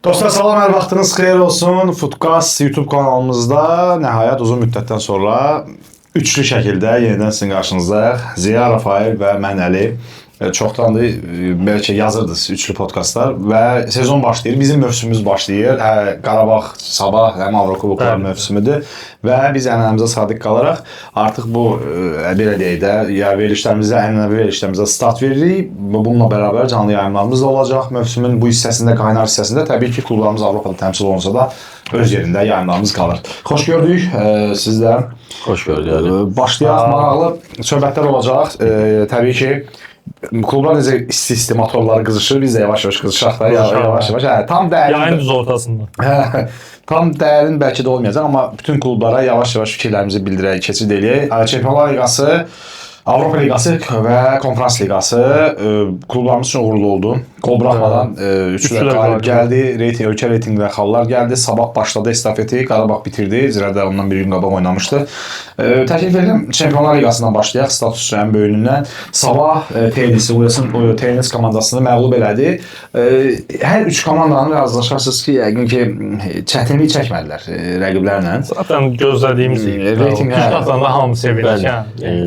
Dostlar salam, hər vaxtınız xeyir olsun. Footcast YouTube kanalımızda nəhayət uzun müddətdən sonra üçlü şəkildə yenidən sizin qarşınızdayıq. Ziya, Rafael və mən Əli. Çoxdandır bəlkə yazırdınız üçlü podkastlar və sezon başlayır. Bizim mövsümümüz başlayır. Qarabağ, Sabah, həm Avrokuboklar mövsümüdür və biz ənənəmizə sadiq qalaraq artıq bu belə deyək də, ya verilişlərimizə, ənənəvi verilişlərimizə start veririk. Bununla bərabər canlı yayımlarımız da olacaq. Mövsümün bu hissəsində, qaynar hissəsində təbii ki, klublarımız Avropada təmsil olunsa da öz yerində yayımlarımız qalır. Xoş gördük sizdən. Xoş gördük. Başlayaq, maraqlı söhbətlər olacaq. Təbii ki, klublar necə isti motorları qızışır, biz də yavaş-yavaş qızışaq da, yavaş-yavaş. Tam dərin. Yayın düz ortasında. Tam dərin bəlkə də olmayacaq, amma bütün klublara yavaş-yavaş fikirlərimizi bildirək, keçid eləyək. Çempionlar Liqası, Avropa Liqası və Konferans Liqası klublarımız üçün uğurlu oldu. Qol buraxmadan üçlü qalib gəldi, ölkə reytinqində xallar gəldi. Sabah başladı estafeti, Qarabağ bitirdi. Zirə də ondan bir gün qabaq oynamışdı. Təklif edirəm Çempionlar Liqasından başlayaq, status ən böyüyündən. Sabah tenis komandasını məğlub elədi. Hər üç komandanın razılaşarsınız ki, yəqin ki, çətinlik çəkmədilər rəqiblərlə. Zaten gözlədiyimiz reytinq da hamı sevinir.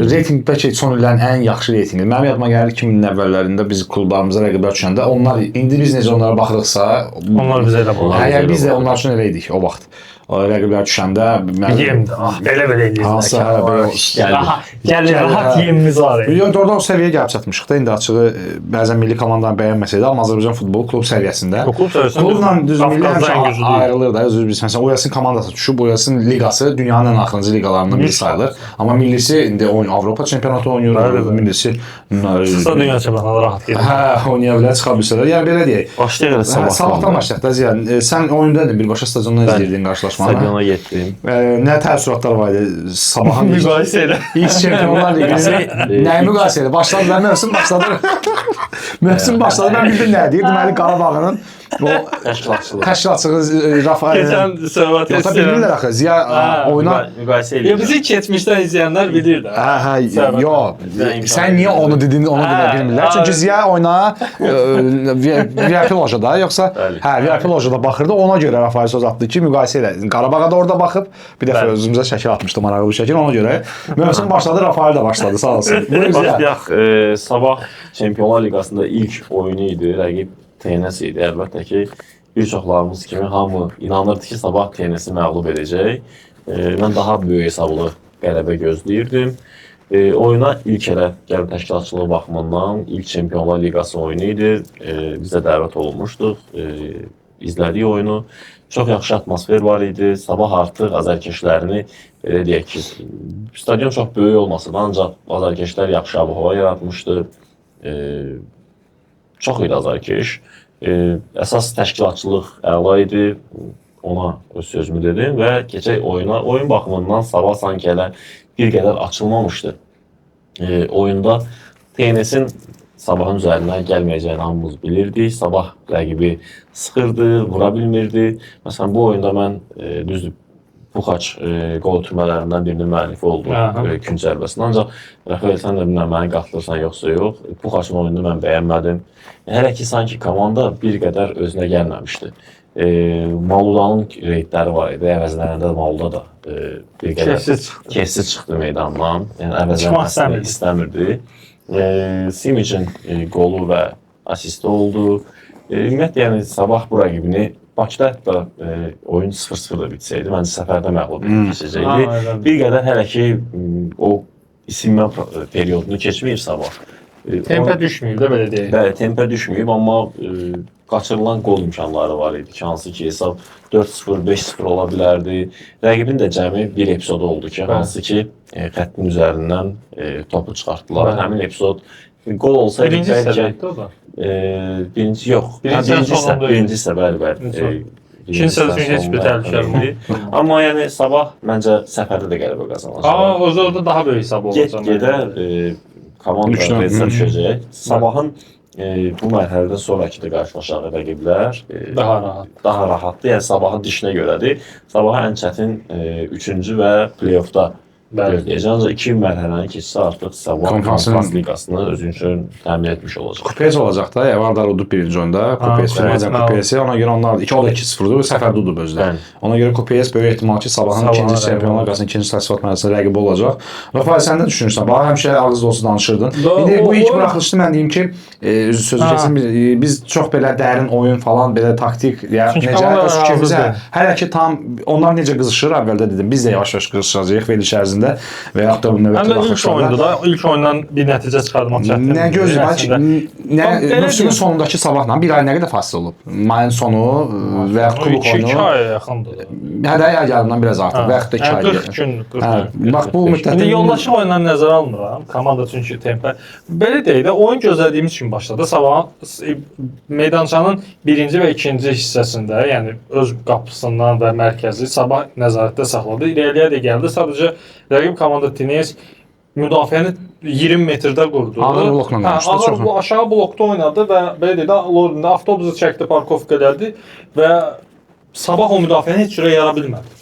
Reytinq bəlkə son illərin ən yaxşı reytinqi. Mənim yadıma gəlir 2000-in əvvəllərində biz klublarımıza rəqiblər düşəndə onlar indi biz necə onlara baxırıqsa, onlar bizə elə baxır. Biz də onlar üçün elə idik o vaxt. Rəqiblər düşəndə yemdir. Belə edirlər. Gəlir, rahat yemimiz var. Orada o səviyyəyə gəlib çatmışıq da. İndi açığı bəzən milli komandanı bəyənməsək də, amma Azərbaycan futbolu klub səviyyəsində. Klubla düz milli həmişə ayrılır da. Özür biz məsələn Oyasın komandası düşüb, Oyasın liqası dünyanın ən axırıncı liqalarından biri sayılır. Amma millisi indi Avropa çempionatı oynayır, millisi çıxsa dünya çempionatı rahat gedir. Oynaya bilər, çıxa bilsələr. Yəni belə deyək. Başlayaq elə sabahdan. Sabahdan başlayaq da Ziya. Sən oyundaydın, birbaşa stadiondan izləyirdin qarşılaşmanı. Stadiona getdim. Nə təəssüratlar var idi Sabahın müqayisə elə. İlk Çempionlar Liqası. Nəyi müqayisə elə? Başladı, mövsüm başladı. Mövsüm başladı, mən bildim nə deyir. Deməli Qarabağının o təşkilatçısı Rafael. Keçən söhbət etsin. Bilmirlər axı. Ziya oyuna müqayisə eləyir. Bizi keçmişdən izləyənlər bilir də. Yox. Sən niyə onu dedin, onu deyə bilmirlər. Çünki Ziya oyuna VIP lojada, yoxsa VIP lojada baxırdı. Ona görə Rafael söz atdı ki, müqayisə elə. Qarabağa da orada baxıb, bir dəfə özümüzə şəkil atmışdı, maraqlı bir şəkil. Ona görə mövsüm başladı, Rafael də başladı. Sağ olsun. Başlayaq. Sabah Çempionlar Liqasında ilk oyunu idi. Rəqib TNS idi. Əlbəttə ki, bir çoxlarımız kimi hamı inanırdı ki, Sabah TNS-i məğlub edəcək. Mən daha böyük hesablı qələbə gözləyirdim. Oyuna ilk elə gəlib təşkilatçılığı baxımından ilk Çempionlar Liqası oyunu idi. Bizə dəvət olunmuşduq. İzlədik oyunu. Çox yaxşı atmosfer var idi. Sabah artıq azərkeşlərini, belə deyək ki, stadion çox böyük olmasa da, ancaq azərkeşlər yaxşı hava yaratmışdı. Çox idi azərkeş. Əsas təşkilatçılıq əla idi. Ona öz sözümü dedim və keçək oyuna. Oyun baxımından Sabah sanki elə bir qədər açılmamışdı. Oyunda TNS-in Sabahın üzərindən gəlməyəcəyini hamımız bilirdik. Sabah rəqibi sıxırdı, vura bilmirdi. Məsələn, bu oyunda mən düzdür, Puxaç qol ötürmələrindən birinin müəllifi oldum ikinci zərbəsində. Ancaq Rafael, sən də bilməm, məni qatılırsan yoxsa yox. Puxaçın oyununu mən bəyənmədim. Hələ ki, sanki komanda bir qədər özünə gəlməmişdi. Maludanın reydləri var idi, əvəzlərində Maluda da bir qədər kesiz çıxdı meydandan. Yəni, əvəzlənməsini istəmirdi. Simicin qolu və asisti oldu. Ümumiyyətlə, yəni Sabah bu rəqibini Bakıda hətta oyun 0-0 da bitsəydi, məncə səfərdə məğlub keçəcəkdi. Bir qədər hələ ki, o isinmə periyodunu keçməyib Sabah. Tempə düşməyib də belə deyək. Bəli, tempə düşməyib, amma qaçırılan qol imkanları var idi ki, hansı ki, hesab 4-0, 5-0 ola bilərdi. Rəqibin də cəmi bir epizodu oldu ki, hansı ki, xəttin üzərindən topu çıxartdılar. Həmin epizod qol olsaydı birinci hissədəydi o da? Birinci yox. Birinci hissə, bəli. İkinci hisədə çünki heç bir təhlükəli. Amma yəni Sabah məncə səfərdə də qələbə qazanacaq. Orada daha böyük hesab olacaq. Get-gedə komanda rezidə düşəcək. Sabahın bu mərhələdən sonraki də qarşılaşacağı rəqiblər daha rahatdır. Yəni Sabahın dişinə görədir. Sabah ən çətin 3-cü və play-offda Bəli. Gözləyəcək. 2 mərhələni keçsə artıq Sabah Konferansın- Konferans Liqasını özü üçün təmin etmiş olacaq. Kupes olacaq da. Vardar udub birinci oyunda. Kupes, Finlandiya bəli. Kupesi. Ona görə onlar 2-0-dur. Səfərdə udub özləri. Bəli. Ona görə Kupes böyük ehtimal ki, Sabahın Sabahın ikinci rəqibi Çempionlar Liqasının ikinci təsdiqat mərhələsində rəqibi olacaq. Rafael, sən nə düşünürsən? Bax, həmişə ağız dolusu danışırdın. İndi bu ilk buraxılışda mən deyim ki, sözü kəsim, biz çox belə dərin oyun falan, belə taktik, ya Çünki necə komandalar öz fikrimizə, hazırdır. hələ ki tam onlar necə qızışır, əvvəldə dedim, biz də yavaş-yavaş qızışacağıq verilişə ərzində və yaxud da bu növbəti Həm də ilk buraxılışlarda. oyunda da ilk oyundan bir nəticə çıxarmaq çətindir. Nə gözləyirəm ki, Bax, belə mövsümün deyim. sonundakı Sabahla bir ay nə qədər fasilə olub? Mayın sonu və yaxud klub 2 oyunu. aya yaxındır. Hələ ay yarımdan biraz artıq və yaxud da 2 ay. 40 gün, 40 Hə, gün. bax bu müddətdə İndi yoldaşı oyundan nəzərə almıram. Komanda çünki tempə. Belə deyək də oyun gözlədiyimiz kimi başladı. Sabah meydançanın birinci və ikinci hissəsində, yəni öz qapısından və mərkəzi Sabah nəzarətdə saxladı. İrəliyə də gəldi. Sadəcə rəqib komanda Tines müdafiəni 20 metrdə qurdu. Ağır blokla oynamışdı, Ağır çox. bu aşağı blokda oynadı və belə deyək də Lordunda avtobusu çəkdi, parkovkadaydı və Sabah o müdafiəni heç cürə yara bilmədi.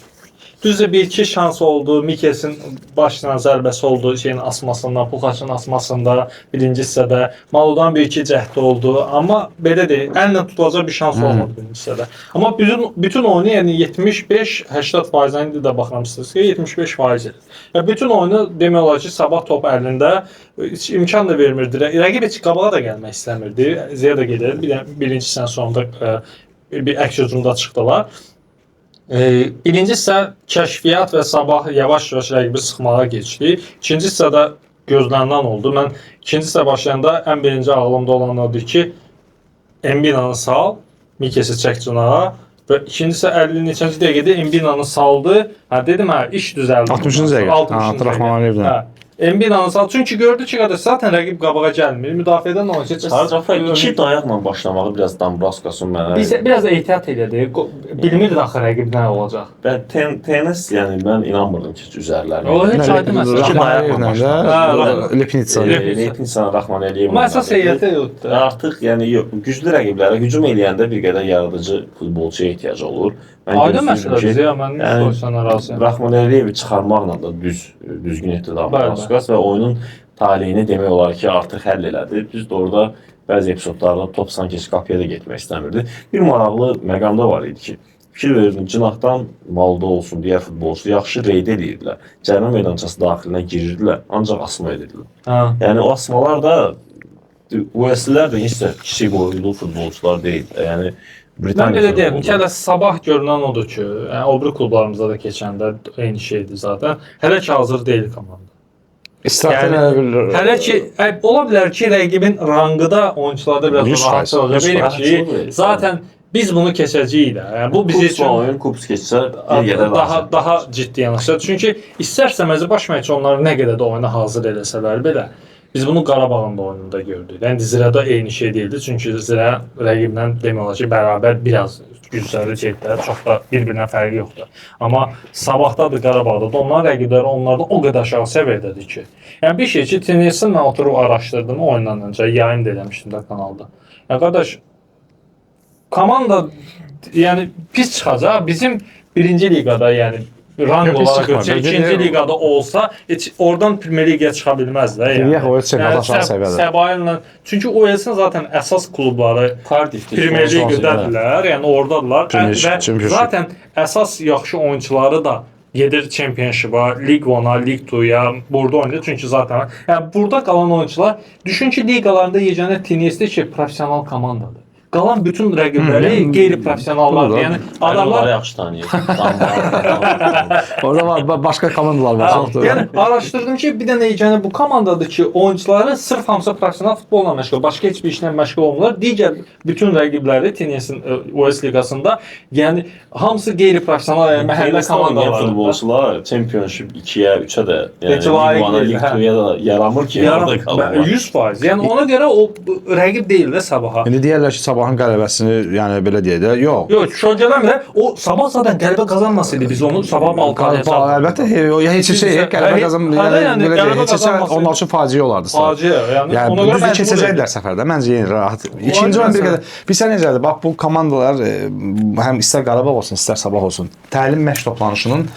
Düzdür, bir-iki şans oldu. Mikesin başla zərbəsi oldu, şeyin asmasında, Puxaçın asmasında, birinci hissədə. Maludan bir-iki cəhdi oldu. Amma belə deyil, əllə tutulacaq bir şans olmadı birinci hissədə. Amma bütün oyunu yəni 75-80% indi də baxıram sizə, 75%. Və bütün oyunu demək olar ki, Sabah top əlində heç imkan da vermirdi. Rəqib heç qabağa da gəlmək istəmirdi. Ziya da gedir. Birinci hissənin sonunda bir əks hücumda çıxdılar. Birinci hissə kəşfiyyat və Sabah yavaş-yavaş rəqibi sıxmağa keçdi. İkinci hissədə gözlənilən oldu. Mən ikinci hissə başlayanda ən birinci ağlımda olan odur ki, Mbinanı sal, Mikesi çək cınağa və ikinci hissə 50 neçənci dəqiqədə Mbinanı saldı. Hə dedim, hə iş düzəldi. 60-cı dəqiqə. 60-cı Abdurrahman Aliyevdən. Hə. Mbinanı sal. Çünki gördü ki, qardaş zaten rəqib qabağa gəlmir. Müdafiədən oyunçu Rafael 2 dayaqla başlamağı biraz Dambraskasın mənə. Biz biraz ehtiyat elədik. Bilmirdik axı rəqib nə olacaq. Ben tenis yəni mən inanmırdım ki, üzərlərinə. O heç aydın məsələ. İki dayaqla Rahman Lipnitsa. Leytin Rahman Əliyev. Amma əsas heyəti yoxdur. Artıq yəni yox, güclü rəqiblərə hücum eləyəndə bir qədər yaradıcı futbolçuya ehtiyac olur. Aydın məsələdir ya, mən soruşana razıyam. Rahman Əliyevi çıxarmaqla da düzgün etdi Dambraskas və oyunun taleyini demək olar ki, artıq həll elədi. Düzdür, orada bəzi epizodlarda top sanki qapıya da getmək istəmirdi. Bir maraqlı məqamda var idi ki, fikir verirdim, cinahdan Malda olsun, digər futbolçu yaxşı reyd edirdilər. Cərimə meydançası daxilinə girirdilər, ancaq asma edirdilər. Yəni o asmalar da USL-lər də heç də kiçik boylu futbolçular deyil. Yəni Mən belə deyim ki, hələ Sabah görünən odur ki, yəni o biri klublarımızda da keçəndə eyni şeydir zaten. Hələ ki hazır deyil komanda. Hələ ki ola bilər ki, rəqibin rangıda oyunçularda biraz rahatçı olacaq. Belə ki, zaten biz bunu keçəcəyik də. Yəni bu bizim üçün oyun kups keçsə daha ciddi yanaşacaq. Çünki istər-istəməz baş məşqçi onları nə qədər də oyuna hazır eləsələr belə biz bunu Qarabağın da oyununda gördük. Yəni Zirədə eyni şey deyildi. Çünki Zirə rəqiblə demək olar ki, bərabər biraz gücləri çəkdilər. Çox da bir-birinə fərqi yoxdur. Amma Sabahdadır, Qarabağda da onların rəqibləri onlardan o qədər aşağı səviyyədədir ki. Yəni bir şey ki, Tenisin mən oturub araşdırdım oyundan öncə, yayın da eləmişdim də kanalda. Yəni qardaş, komanda yəni pis çıxacaq. Bizim birinci liqada yəni rang olaraq götürsə, ikinci liqada olsa, heç oradan Premier Liqaya çıxa bilməz də. Yəni o çempionat aşağı səviyyədə. Səbayla, çünki OEL-in zaten əsas klubları Premier Liqadadırlar, yəni oradadılar və zaten əsas yaxşı oyunçuları da gedir Championship-a, League 1-a, League 2-ya, burada oynayır. Çünki zaten yəni burada qalan oyunçular düşün ki, liqalarında yeganə Tenis'də ki, professional komandadır. Qalan bütün rəqibləri qeyri-professionallardır. Yəni adamlar yaxşı tanıyır. Orada var başqa komandalar var, çoxdur. Yəni araşdırdım ki, bir dənə yeganə bu komandadır ki, oyunçuları sırf hamısı professional futbolla məşğul, başqa heç bir işlə məşğul olmurlar. Digər bütün rəqibləri Tenisin US liqasında, yəni hamısı qeyri-professional, yəni məhəllə komandaları. Futbolçular Championship 2-yə, 3-ə də, yəni League 2-yə də yaramır ki, orada qalırlar. 100%. Yəni ona görə o rəqib deyil də Sabaha. İndi deyirlər ki, Sabahın qələbəsini, yəni belə deyək də, yox. Yox, şöylələmə, o Sabah zaten qələbə qazanmasaydı biz onu Sabah Balqariya saldı. Əlbəttə, heç şey qələbə qazanmayacaq. Onlar üçün faciə olardı. Faciə, yəni ona görə düzdür keçəcəklər səfərdə. Məncə yenə rahat. İkinci oyun bir qədər. Bir sən necədir? Bax bu komandalar həm istər Qarabağ olsun, istər Sabah olsun, təlim məşq toplanışının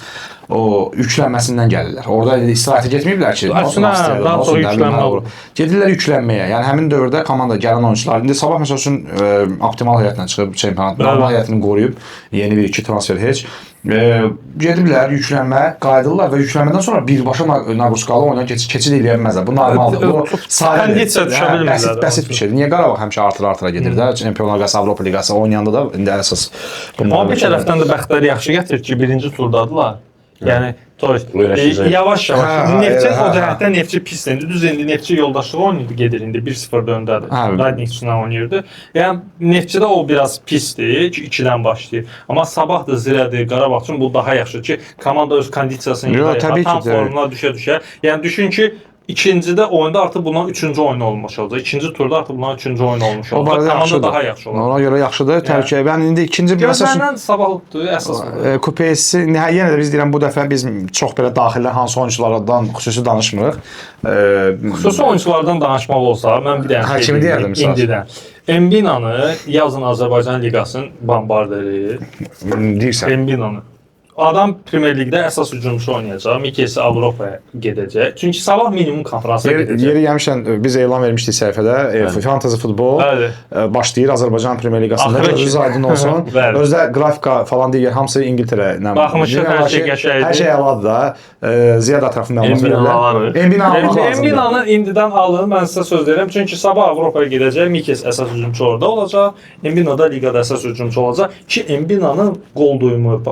o yüklənməsindən gəlirlər. Orada istirahətə getməyiblər ki, Əslində, daha sonra yüklənmə olur. Gedirlər yüklənməyə. Yəni həmin dövrdə komanda gələn oyunçular indi Sabah məsəl üçün optimal heyətlə çıxıb çempionat, normal heyətini qoruyub, yeni bir iki transfer heç. Gediblər yüklənmə, qayıdırlar və yüklənmədən sonra birbaşa naqruzkalı oyuna keçid eləyə bilməzlər. Bu normaldır. Bu kondisiya düşə bilmirlər. Bəsit bir şeydir. Niyə Qarabağ həmişə artıra gedir də? Çempionlar Liqası, Avropa Liqası oynayanda da indi əsas Amma bir tərəfdən də bəxtləri yaxşı gətirir ki, birinci turdadılar. Yəni yavaş-yavaş. Neftçi o cəhətdən Neftçi pis idi. Düz indi Neftçi yoldaşlığı oynayırdı, gedir indi 1-0 döndədir. Riding üstünə oynayırdı. Yəni Neftçidə o biraz pisdir ki, 2-dən başlayır. Amma Sabah da zirədir, Qarabağ üçün bu daha yaxşıdır ki, komanda öz kondisiyasını yığır, tam formuna düşə-düşə. Yəni düşün ki, İkincidə oyunda artıq bundan üçüncü oyun olmuş olacaq. İkinci turda artıq bundan üçüncü oyun olmuş olacaq. Komanda daha yaxşı olacaq. Ona görə yaxşıdır. Təbii ki, mən indi ikinci gözlənilən Sabahlıqdır əsas. Kupesi yenə də biz deyirəm bu dəfə biz çox belə daxildə hansı oyunçulardan xüsusi danışmırıq. Xüsusi oyunçulardan danışmaq olsa, mən bir dənə kimi deyərdim indidən. Embinanı yazın Azərbaycan Liqasının bombardiri. Deyirsən. Embinanı. Adam Premier Ligdə əsas hücumçu oynayacaq. Mikesi Avropaya gedəcək. Çünki Sabah minimum konfransa gedəcək. Yeri gəlmişən biz elan vermişdik səhifədə. Fantasy futbol başlayır Azərbaycan Premier Liqasında. Gözünüz aydın olsun. Özdə qrafika falan digər hamısı İngiltərə ilə. Baxmışıq, hər şey qəşəngdir. Hər şey əladır da. Ziyad ətraflı məlumat verirlər. Embinanı indidən alın, mən sizə söz verirəm. Çünki Sabah Avropaya gedəcək. Mikes əsas hücumçu orada olacaq. Embina da liqada əsas hücumçu olacaq ki, Embinanın qol duyumu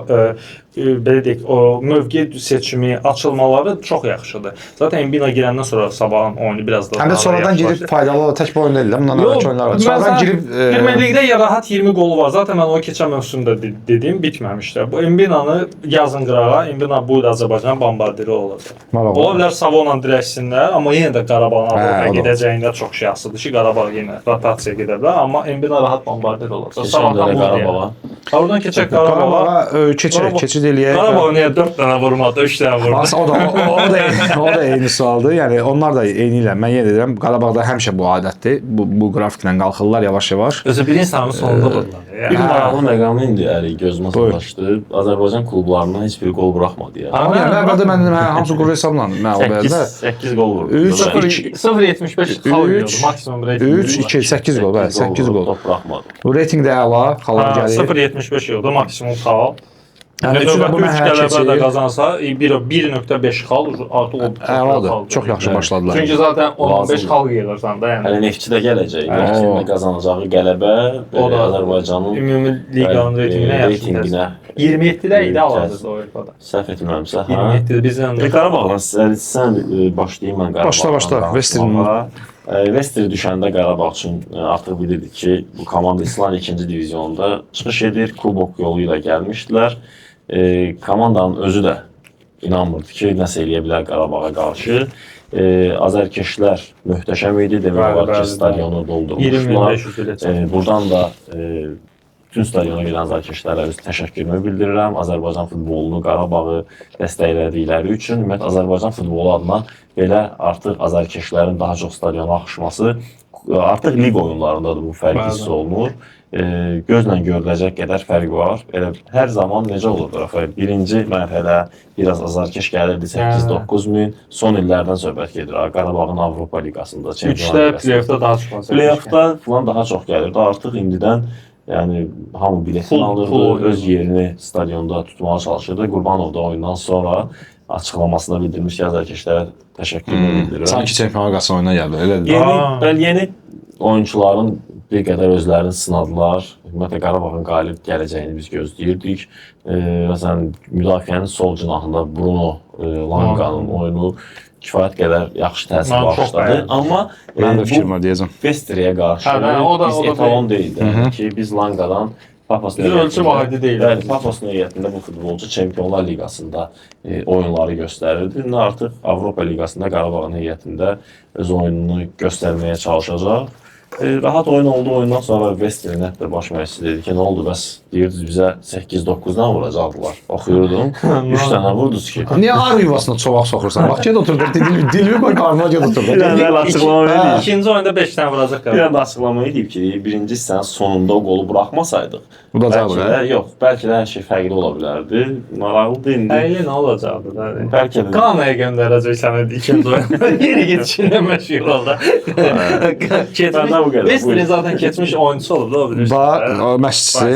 belə deyək, o mövqe seçimi, açılmaları çox yaxşıdır. Zaten Embina girəndən sonra Sabahın oyunu biraz da həm də sonradan girib faydalı tək bu oyun deyil. Bundan əvvəlki oyunlar var. Sonradan girib Premier Ligdə ya rahat 20 qolu var. Zaten mən o keçən mövsümdə dedim, bitməmişdi. Bu Embinanı yazın qırağa, Embina bu Azərbaycan bombardiri olacaq. Ola bilər Savonla dirəşsinlər, amma yenə də Qarabağın Avropaya gedəcəyində çox şey asılıdır ki, Qarabağ yenə rotasiya gedə bilər, amma Embina rahat bombardir olacaq. Sabahdan Qarabağa. Oradan keçək Qarabağa. Keçid eləyək. Qarabağ niyə 4 dənə vurmadı, 3 dənə vurdu? O da eyni sualdır. Yəni onlar da eyni ilə. Mən yenə deyirəm, Qarabağda həmişə bu adətdir. Bu qrafiklə qalxırlar yavaş-yavaş. Özü bir insanın sonunda dururlar. Bir maraqlı məqamı indi gözümə sataşdı. Azərbaycan klublarından heç bir qol buraxmadı ya. Amma yəni əvvəldə mən hamısı qol hesablanır. Mən o bəldə 8 qol vurdu. 0.75 xal yiyordu maksimum reyting. 3-2 8 qol, bəli, 8 qol. Top buraxmadı. Bu reyting də əla, xallar gəlir. 0.75 yiyordu maksimum xal. Yəni bu qələbə də qazansa 1.5 xal artıq o əladır. Çox yaxşı başladılar. Çünki zaten 15 xal yığırsan da yəni. Hələ Neftçi də gələcək. Neftçinin qazanacağı qələbə o da Azərbaycanın ümumi liqanın reytinginə 27-də idi hal-hazırda Avropada. Səhv etmirəmsə, 27-də bizdən. Qarabağla sən başlayım mən Qarabağla. Başla. Vestri düşəndə Qarabağ üçün artıq bilirdik ki, bu komanda İsland 2-ci divizionda çıxış edir, kubok yolu ilə gəlmişdilər. Komandanın özü də inanmırdı ki, nəsə eləyə bilər Qarabağa qarşı. Azərkeşlər möhtəşəm idi, demək olar ki, stadionu doldurmuşlar. Buradan da bütün stadiona gedən azərkeşlərə öz təşəkkürümü bildirirəm. Azərbaycan futbolunu, Qarabağı dəstəklədikləri üçün, ümumiyyətlə Azərbaycan futbolu adına belə artıq azərkeşlərin daha çox stadiona axışması artıq lig oyunlarındadır bu fərq hiss olunur. Gözlə görüləcək qədər fərq var. Hər zaman necə olurdu Rafael? Birinci mərhələ biraz azarkeş gəlirdi 8-9 min. Son illərdən söhbət gedir. Qarabağın Avropa Liqasında, Çempionlar Liqasında. Play-offda daha çox. Play-offda falan daha çox gəlirdi. Artıq indidən yəni hamı biletini alırdı, öz yerini stadionda tutmağa çalışırdı. Qurbanov da oyundan sonra açıqlamasında bildirmiş ki, azərkeşlərə təşəkkürümü bildirirəm. Sanki Çempionlar Liqası oyuna gəldi, elədir. Yeni oyunçuların bir qədər özlərini sınadılar. Ümumiyyətlə Qarabağın qalib gələcəyini biz gözləyirdik. Məsələn, müdafiənin sol cinahında Bruno Lanqanın oyunu kifayət qədər yaxşı təsir bağışladı. Amma bu Vestriyə qarşı biz etalon deyildi ki, biz Lanqadan ölçü vahidi deyil. Papos niyyətində bu futbolcu Çempionlar Liqasında oyunları göstərirdi. İndi artıq Avropa Liqasında Qarabağın niyyətində öz oyununu göstərməyə çalışacaq. Rahat oyun oldu, oyundan sonra Vestrin hətta baş məşqçisi dedi ki, nə oldu bəs Deyirdiniz bizə 8-9-dan vuracaqdılar. Oxuyurdum. 3 dənə vurdunuz ki. Niyə arı yuvasına çovaq soxursan? Bax, ged otur, dilimi qoy qarnına ged otur. Bir dənə açıqlama edeyim. İkinci oyunda 5 dənə vuracaq Bir dənə açıqlama edeyim ki, birinci hissənin sonunda o qolu buraxmasaydıq, Udacaqdı, bəlkə də, yox, bəlkə də hər şey fərqli ola bilərdi. Maraqlı deyildi. Əyli nə olacaqdı da? Bəlkə də. Qanaya göndərəcək sənə ikinci oyunda. Yeri getişinə məşğul oldu. Məndən bu qədər. Vestrin zaten keçmiş oyuncusu olub da o bilirsən. Məşqçisi.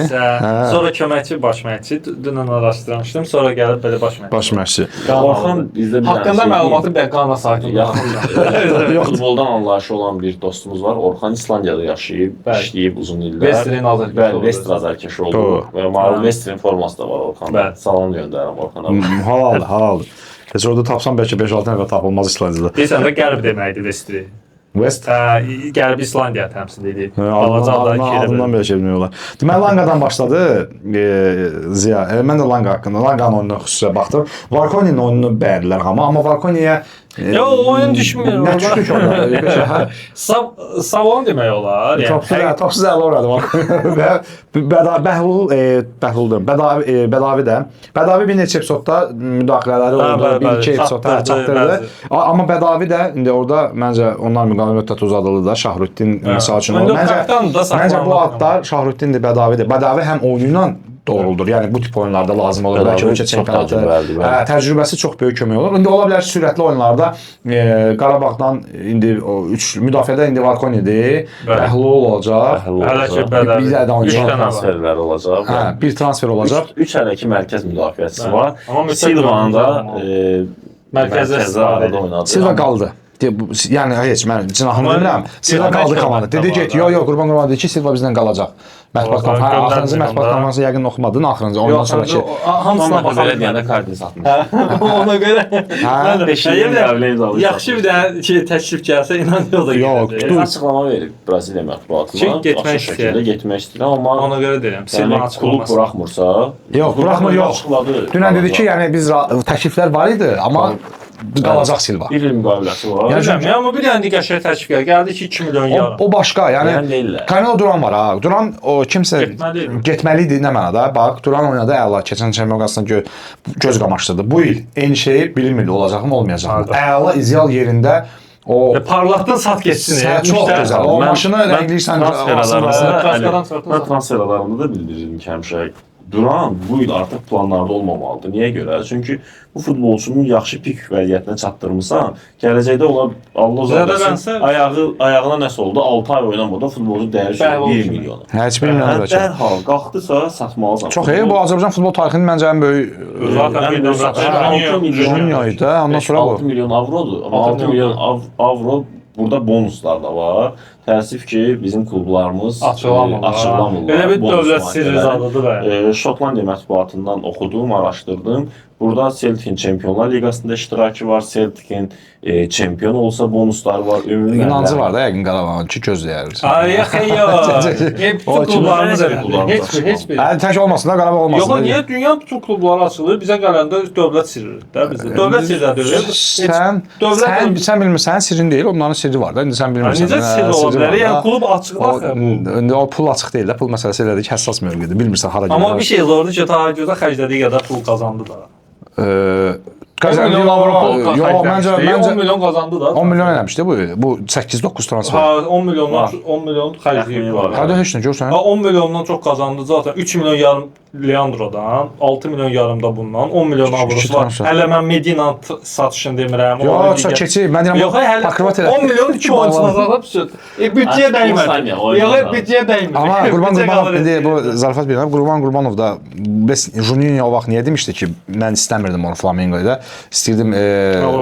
Sonra köməkçi, baş məşqçi. Dünən araşdırmışdım. Sonra gəlib belə baş məşqçi. Baş məşqçi. Orxan bizdə bir Haqqında məlumatı bir qana sakin. Yaxın futboldan anlayışı olan bir dostumuz var. Orxan İslandiyada yaşayıb, işləyib uzun illər. Vestrin azərkeşi Bəli, oldu. Vestrin azərkeşi oldu. Və mavi Vestrin forması da var Orxanda. Bəli. Salam göndərirəm Orxana. Halaldır, halaldır. Heç orada tapsam bəlkə 5-6 nəfər tapılmaz İslandiyada. Deyirsən də qərb deməkdir Vestri. West? Qərb İslandiya təmsil edir. Adından belə şey bilmək olar. Deməli, Lanqadan başladı Ziya. Mən də Lanqa haqqında, Lanqanın oyununa xüsusilə baxdım. Varkoninin oyununu bəyəndilər amma Varkoniyə Ya o oyun düşmür. Nə düşdü ki orada? Savon demək olar. Topsuz ələ uğradı və Bədavi bir neçə epizodda müdaxilələri oldu, bir-iki epizodda çatdırdı. Amma Bədavi də indi orada məncə onlar müqavilə müddəti uzadıldı da Şahrüddin misal üçün. Məncə bu adlar Şahrüddindir, Bədavidir. Bədavi həm oyunu ilə doğruldur. Yəni bu tip oyunlarda lazım olur. Bəlkə ölkə çempionatı təcrübəsi çox böyük kömək olur. İndi ola bilər ki, sürətli oyunlarda Qarabağdan indi o 3 müdafiədə indi Varkonidir. Bəhlul olacaq. Hələ ki Bədavi. Bir də transferlər olacaq. Hə, bir transfer olacaq. 3 hələ ki mərkəz müdafiəçisi var. Silvanın da mərkəzdə oynadı. Silva qaldı. Yəni heç mən cinahını bilmirəm. Silva qaldı komanda. Dedi get, yox, Qurban dedi ki, Silva bizdən qalacaq. Mətbuat konfransı, axırıncı mətbuat konfransı yəqin oxumadın, axırıncı ondan sonraki. Hamısına belə deyəndə kardini satmış. Ona görə. Mən 5-ci müqavilə imzaladım. Yaxşı bir də təklif gəlsə inan yox da gələcək. Açıqlama verib Braziliya mətbuatına. Getmək istəyir. Getmək istəyir, amma ona görə deyirəm. Silva klub buraxmırsa, yox, buraxmır, yox. Dünən dedi ki, yəni biz təkliflər var idi, amma qalacaq Silva. Bir il müqaviləsi var. Yəni amma bir dənə qəşəng təklif gəldi ki, 2 milyon yarım. O başqa, yəni Kanelo Duran var ha. Duran o kimsə getməli idi nə mənada. Bax, Duran oynadı əla. Keçən çempionatında göz qamaşdırdı. Bu il eyni şey bilinmirdi olacaqmı, olmayacaqmı. Əla ideal yerində o parlatdın sat getsin. Çox gözəl. O maşını rəngləyirsən transfer adamında da bildirirdim ki, həmişə Duran bu il artıq planlarda olmamalıdır. Niyə görə? Çünki bu futbolçunun yaxşı pik vəziyyətinə çatdırmısan, gələcəkdə ola Allah uzaqlasın, ayağına nəsə oldu, 6 ay oynamadan futbolcu dəyəri 1 milyon. Heç bilmirəm bəlkə. Dərhal qalxdısa satmalısan. Çox bu Azərbaycan futbol tarixinin məncə ən böyük Junior idi. Ondan sonra bu 6 milyon avrodur. Amma 6 milyon avro burada bonuslar da var. Təəssüf ki, bizim klublarımız açıqlamırlar. Belə bir dövlət sirri zadıdır da. Şotlandiya mətbuatından oxudum, araşdırdım. Burada Celtic'in Çempionlar Liqasında iştirakı var. Celtic'in çempion olsa bonusları var. İnancı var da yəqin Qarabağın ki, gözləyərik. Ay, yox. Klublarımız heç bir. Tək olmasın da Qarabağ olmasın. Yox, niyə dünya bütün klubları açılır? Bizə gələndə dövlət sirridir də bizdə. Dövlət sirridir. Sən bilmirsən, sirrin deyil, onların sirri var da. İndi sən bilmirsən. Necə sirri ola bilər? Yəni klub açıqlar. O pul açıq deyil də, pul məsələsi elədir ki, həssas mövqedir. Bilmirsən hara gedir. Amma bir şey zordur ki, ta xərclədiyi qədər pul qazandı da. 10 milyon avro. Yox, məncə 10 milyon qazandı da. 10 milyon eləmişdi bu 8-9 transfer. Ha, 10 milyon xərcləyib var. Hə də heç nə görsən. 10 milyondan çox qazandı zaten. 3 milyon yarım Leandro'dan, 6 milyon yarım da bundan, 10 milyon avrosu var. Hələ mən Medina satışını demirəm. Yox, keçir. Mən deyirəm, Pakrat elə. 10 milyon 2 oyunçuna alıb söz. Büdcəyə dəymədi. Yox, büdcəyə dəymədi. Amma Qurban Qurbanov indi bu zarafat bilmirəm. Qurbanov da Juninho o vaxt niyə demişdi ki, mən istəmirdim onu Flamengo'da. İstirdim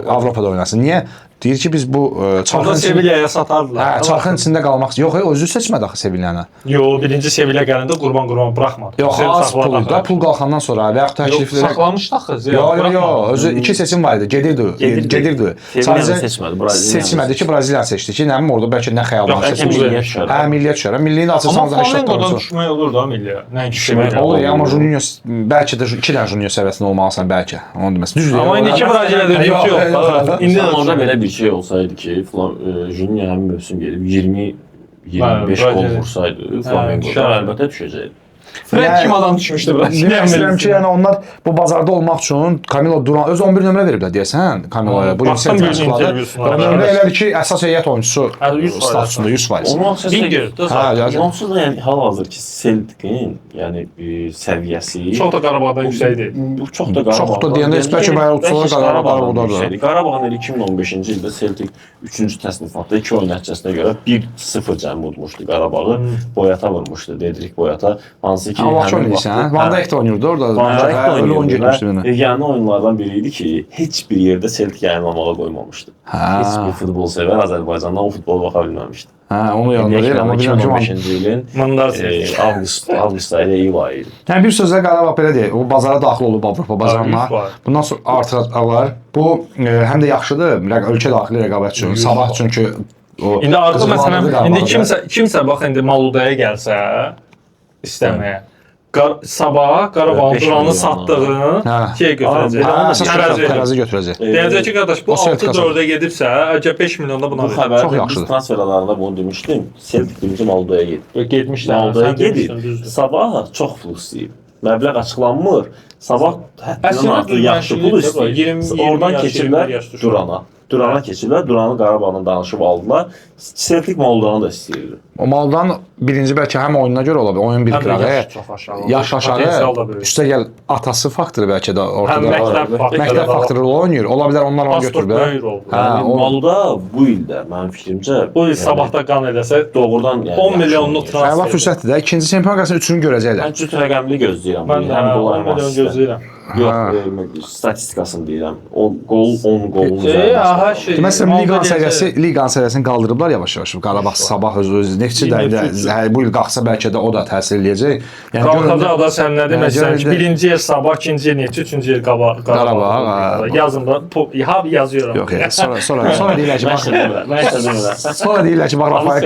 Avropada oynasın. Niyə? Deyir ki, biz bu çarxın Sevilla'ya satardılar. Hə, çarxın içində qalmaq. Yox, özü seçmədi axı Sevilla'nı. Yox, birinci Sevilla gələndə Qurban buraxmadı. Yox, az pul da, pul qalxandan sonra və yaxud təklifləri saxlamışdı axı. Yox, özü iki seçim var idi. Gedirdi. Sadəcə seçmədi, Braziliya. Seçmədi ki, Braziliya seçdi ki, nəmin orada bəlkə nə xəyaldan seçmişdi. Hə, milliyyət düşər. Milliyin açılsan da işlət olunur. Amma düşmək olur da milliyə. Nəinki Sevilla. Olur, amma Juninho bəlkə də 2 dənə Juninho səviyyəsində olmalısan bəlkə. Onu deməsin. Düzdür. Amma indiki Braziliyada yox. İndi orada belə bir şey olsaydı ki, Juninho həmin mövsüm gedib 20-25 gol vursaydı, Flamengo'da əlbəttə düşəcəkdi. Fred kim adam düşmüşdü bura? Demək istəyirəm ki, yəni onlar bu bazarda olmaq üçün Camilo Duran öz 11 nömrə veriblər deyəsən Camilo'ya. Bu Baxdım bir intervyusuna. Nömrə elədir ki, əsas heyət oyunçusu 100% statusunda 100%. Onun açısı Bilgir, onsuz da yəni hal-hazır ki, Celtic'in yəni səviyyəsi Çox da Qarabağdan yüksəkdir. bu çox da Qarabağ. Çox da deyəndə heç bəlkə bayaq uçsalar Qarabağdadır. Qarabağın elə 2015-ci ildə Celtic 3-cü təsnifatda 2 oyun nəticəsinə görə 1-0 cəmi udmuşdu Qarabağı. Boyata vurmuşdu, Dedrik Boyata. Hansı ki, Allah çox deyirsən. Van Dijk də oynayırdı orada. Van Dijk də Öyle oyun oynayırdı getmişdi və mənə. yeganə oyunlardan biri idi ki, heç bir yerdə Celtic yayınlamağa qoymamışdı. Heç bir futbol sevər Azərbaycandan o futbol baxa bilməmişdi. Hə, onu yanılır, amma bilmirəm ki, 2015-ci ilin avqust ayı iyul ayı idi. yəni bir sözlə Qarabağ belə deyil. O bazara daxil olub Avropa bazarına. Bundan sonra artıracaqlar. Bu həm də yaxşıdır ölkə daxili rəqabət üçün. Sabah çünki o İndi artıq məsələn, indi Qarabağda- kimsə bax indi Maludaya gəlsə istəməyə. Sabah Qarabağın 5 Duranı milyon satdığını Hə. şey götürəcək. Hə, əsas Tərəzi. tərəzi götürəcək. Deyəcək ki, qardaş bu O Celtic 6-4-ə gedibsə, əgər 5 milyonda buna Bu verir. Çox xəbərdə yaxşıdır. biz transfer alanında bunu demişdim. Celtic birinci Maldaya gedib. Getmişlər. Maldaya sən demişdin, gedib. düzdür. Sabah çox pul istəyib. Məbləğ açıqlanmır. Sabah həddindən Əslində artıq yaxşı pul düzmənçilikdir bu. istəyir. 20 Oradan yaş, 21 keçirlər yaş düşür. Durana. Durana keçirlər. Duranı Qarabağla danışıb aldılar. Celtic Moldanı da istəyirdi. O maldan birinci bəlkə həm oyununa görə ola bilər. Oyun bir Həm də qırağı. yaş çox aşağı. Yaş aşağı. Potensial da böyük. Üstəgəl atası faktoru bəlkə də Həm ortada. məktəb faktoru. Məktəb faktoru oynayır. Ola bilər onlar onu Pasport götürüblər. böyük oldu. Hə, Yəni o- Malda bu ildə mənim fikrimcə Bu il sabahda qan edəsə doğrudan yəni 10 milyonluq yaxşı transfer. Əla fürsətdir də. İkinci çempion qasının üçünü görəcəklər. Mən cüt rəqəmli gözləyirəm. Mən də Həm qol 10 milyon ayırması. gözləyirəm. Yox, Hə. statistikasını deyirəm. O qol 10 qolun Aha şey. Məsələn, liqanın səviyyəsini qaldırıblar yavaş-yavaş. Qarabağ Sabah öz neftçi də bu il qalxsa bəlkə də o da təsir eləyəcək. Yəni Qalxacaq da sən nə deməsən ki, görəndə- birinci yer Sabah, ikinci yer Neftçi, üçüncü yer Qarabağ, Qarabağ. Yazın da, ha yazıyorum. Yox, sonra deyirlər ki, Mən bax, isə demirəm. Mən isə demirəm. sonra deyirlər ki, bax Rafael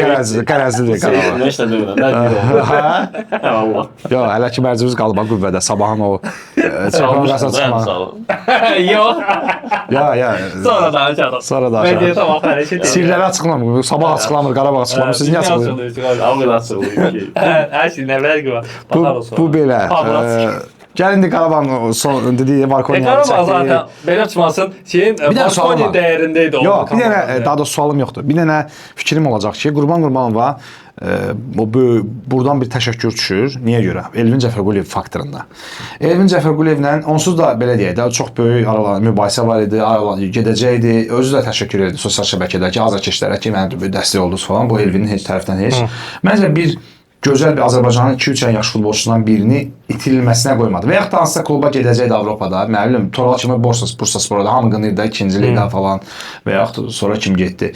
qərəzlidir Qarabağ. Mən isə demirəm. Nə deyirəm? Hə? Allah. Yox, hələ ki mərcimiz qalıb bax qüvvədə. Sabahın o çempion qasına çıxmağı. Yox. Ya. Sonra danışalım. Sonra Mən danışalım. deyirəm bax hərəkət edir. Sirləri açıqlamır. Sabah açıqlamır, Qarabağ açıqlamır. Siz niyə açıqlayırsınız? Abi nasıl olur ki? Hər şey nə fərqi var? Bu belə. Gəlin indi Qarabağın son dediyi Marconi. Qarabağ zaten belə çıxmasın, şeyin dənə sualım Marconi var. dəyərində idi. Yox, bir dənə daha doğrusu sualım yoxdur. Bir dənə fikrim olacaq ki, Qurban Qurbanova buradan bir təşəkkür düşür. Niyə görə? Elvin Cəfərquliyev faktorunda. Elvin Cəfərquliyevlə onsuz da belə deyək də çox böyük aralarında mübahisə var idi, gedəcəkdi. Özü də təşəkkür edirdi sosial şəbəkədəki azarkeşlərə ki, mənə böyük dəstək oldunuz falan. Bu Elvinin heç tərəfdən heç. Məncə bir gözəl bir Azərbaycanın 2-3 yaş futbolçusundan birini itirilməsinə qoymadı. Və yaxud da hansısa kluba gedəcəkdi Avropada. Mən bilmirəm, Toral kimi Bursasporda hamı qınırdı ikinci liqadan falan və yaxud sonra kim getdi?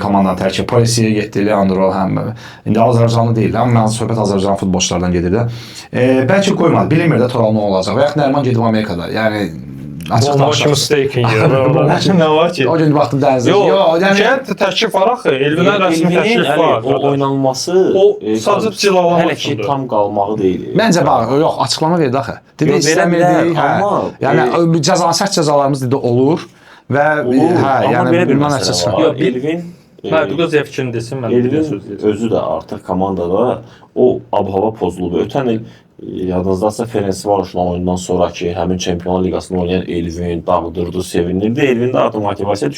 Komandanın tərkib Polisiyə getdi, Leandro həm indi Azərbaycanlı deyil, amma mənim söhbət Azərbaycan futbolçulardan gedir də. Bəlkə qoymadı. Bilinmir də Toral nə olacaq. Və yaxud Nəriman gedib Amerikada. Yəni açıq danışaq. mistaken nə var ki? O gün baxdım dənizdə. Yox, yəni təklif var axı. Elvinə rəsmi təklif var. O oynanması O sadəcə cilalamaq hələ ki tam qalmağı deyil. Məncə bax, yox, açıqlama verdi axı. Dedi Yox, verə istəmirdi, bilər, amma, yəni sərt cəzalarımız dedi olur və Amma belə bir bundan məsələ nəticə var. Yox, Elvin Hə, bu qız fikrini desin, mən bir söz Elvin deyəcəm. özü də artıq komandada o ab-hava pozulub. Ötən il yadınızdasa Ferencvarosla oyundan sonraki həmin Çempionlar Liqasında oynayan Elvin dağıdırdı, sevinirdi. Elvin də artıq motivasiya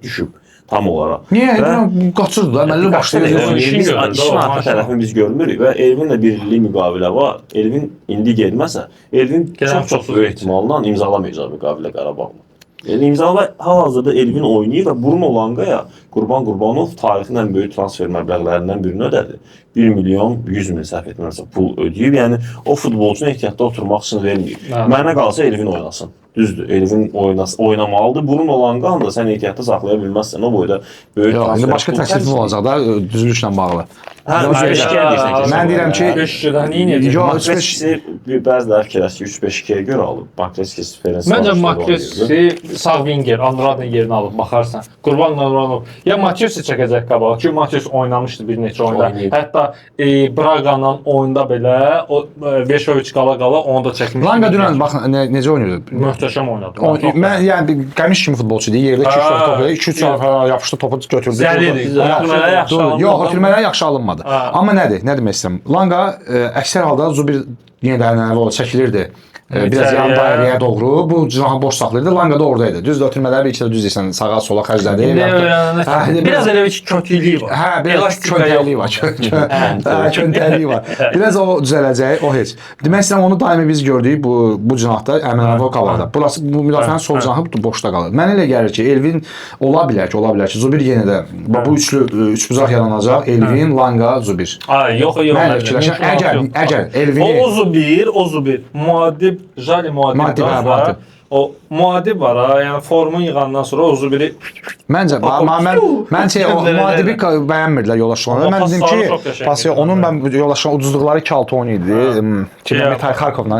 düşüb tam olaraq. Niyə? Qaçırdı da, məlli başlayır. işin Biz görürdü, işin o, arxa maşallah. tərəfini biz görmürük və Elvinlə bir illik müqavilə var. Elvin indi getməsə, Elvin Gələn çox çoxsuz böyük ehtimalla imzalamayacaq müqavilə Qarabağla. Yəni imzala hal-hazırda Elvin oynayır və Bruno Langaya Qurban Qurbanov tarixin ən böyük transfer məbləğlərindən birini ödədi. 1 milyon 100 min səhv etmirəmsə pul ödəyib. Yəni o futbolçunu ehtiyatda oturmaq üçün verməyib. Mənə qalsa Elvin oynasın. Düzdür, Elvin oynamalıdır. Bruno Langanı da sən ehtiyatda saxlaya bilməzsən. O boyda böyük Yox, indi başqa təklifim olacaq da düzülüşlə bağlı. Mən deyirəm ki, 5-2-dən niyə Yox, Makreskisi bəziləri fikirləşir 3-5-2-yə görə alıb. Makreskisi Ferencvaros. Məncə Makresi sağ winger, Andrade'nin yerini alıb baxarsan. Qurban Qurbanov ya Makresi çəkəcək qabağa. Çünki Makresi oynamışdı bir neçə oyunda. Hətta Braqa'nın oyunda belə o Veşoviç qala onu da çəkmişdi. Langa dünən bax necə oynayırdı? Möhtəşəm möhtəşəm oynadı. Mən yəni bir qəmiş kimi futbolçu deyil. Yerdə 2-3 dəfə topu, 2-3 dəfə yapışdı, topu götürdü. Zəlidir. Yox, ötürmələr yaxşı alınmadı. Amma nədir? Nə demək istəyirəm? Langa əksər halda Zubir yenə də ənənəvi çəkilirdi. Biraz yan dairəyə doğru bu cinahı boş saxlayırdı. Langa da oradaydı. Düz ötürmələri bir iki də düz deyirsən, sağa sola xərclədi. Biraz elə bir kötüklüyü var. Hə, biraz köntəkliyi var. Köntəkliyi var. Biraz o düzələcək, o heç. Demək istəyirəm onu daimi biz gördük bu cinahda Əminəvo qavarda. Burası bu müdafiənin sol cinahı boşda qalır. Mənə elə gəlir ki, Elvin ola bilər ki, Zubir yenə də bu üçbucaq yaranacaq. Elvin, Langa, Zubir. Yox. Mən fikirləşirəm, əgər Elvin O Zubir, müadib Jali müadib var. O müadib var ha, yəni formun yığandan sonra o Zubiri Məncə o müadibi bəyənmirdilər yoldaşlarına. Mən dedim ki, pasiya onun mən yoldaşlarına uduzduqları 2-6 oyunu idi. Kimlə Metal Kharkovla,